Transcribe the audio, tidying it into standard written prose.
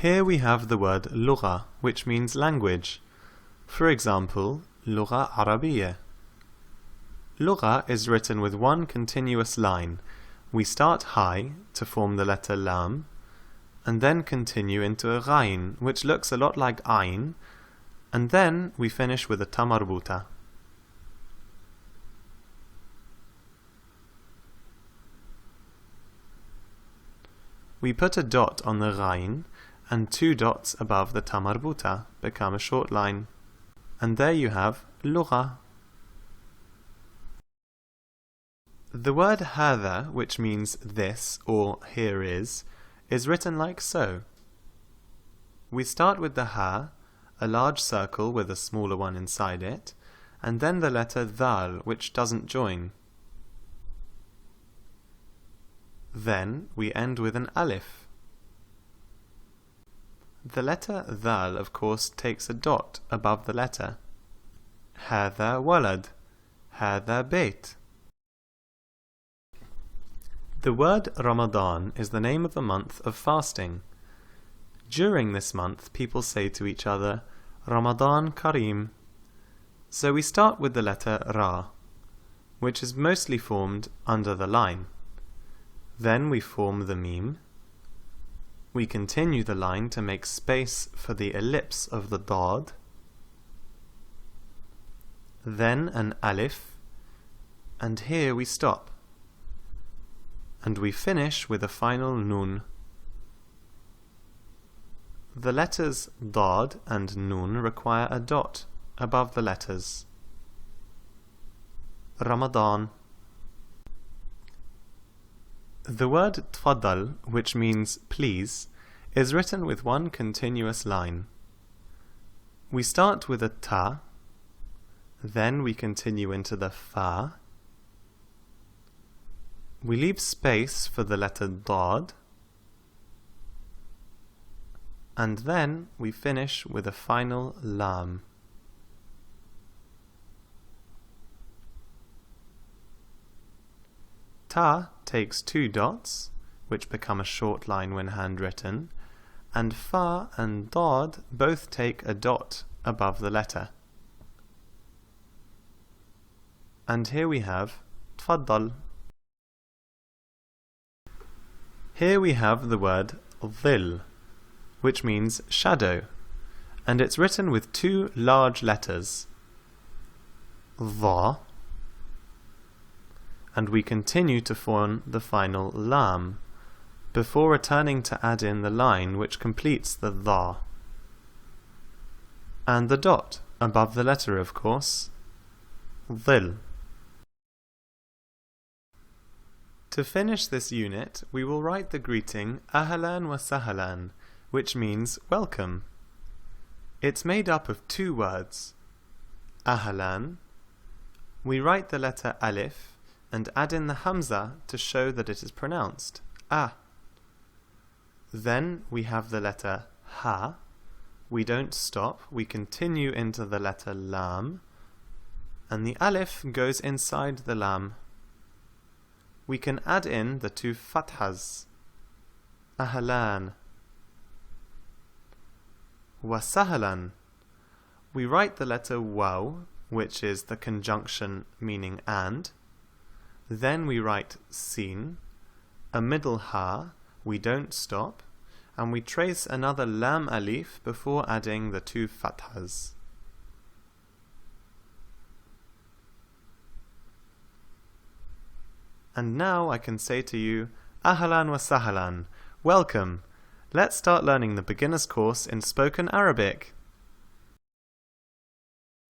Here we have the word lugha, which means language. For example, lugha Arabiya. Lugha is written with one continuous line. We start high to form the letter lam, and then continue into a ghain, which looks a lot like ayn, and then we finish with a ta marbuta. We put a dot on the ghain, and two dots above the ta marbuta become a short line. And there you have lugha. The word هذا, which means this or here is written like so. We start with the ha, a large circle with a smaller one inside it, and then the letter dhal, which doesn't join. Then we end with an alif. The letter dhal, of course, takes a dot above the letter. هذا ولد, هذا بيت. The word Ramadan is the name of the month of fasting. During this month, people say to each other, Ramadan Kareem. So we start with the letter Ra, which is mostly formed under the line. Then we form the mim. We continue the line to make space for the ellipse of the dad. Then an alif, and here we stop. And we finish with a final nun. The letters dad and nun require a dot above the letters. Ramadan. The word tfaddal, which means please, is written with one continuous line. We start with a ta, then we continue into the fa. We leave space for the letter dad, and then we finish with a final lam. Ta takes two dots, which become a short line when handwritten, and fa and dad both take a dot above the letter. And here we have tfaddal. Here we have the word dhil, which means shadow, and it's written with two large letters, dha, and we continue to form the final lam, before returning to add in the line which completes the dha. And the dot above the letter, of course, dhil. To finish this unit, we will write the greeting Ahlan wa Sahlan, which means welcome. It's made up of two words. Ahlan. We write the letter alif and add in the hamza to show that it is pronounced ah. Then we have the letter ha. We don't stop, we continue into the letter lam, and the alif goes inside the lam. We can add in the two fathas, ahlan wa sahlan. We write the letter waw, which is the conjunction meaning and. Then we write sin, a middle ha, we don't stop, and we trace another lam alif before adding the two fathas. And now I can say to you, Ahlan wa sahlan, welcome! Let's start learning the beginner's course in spoken Arabic.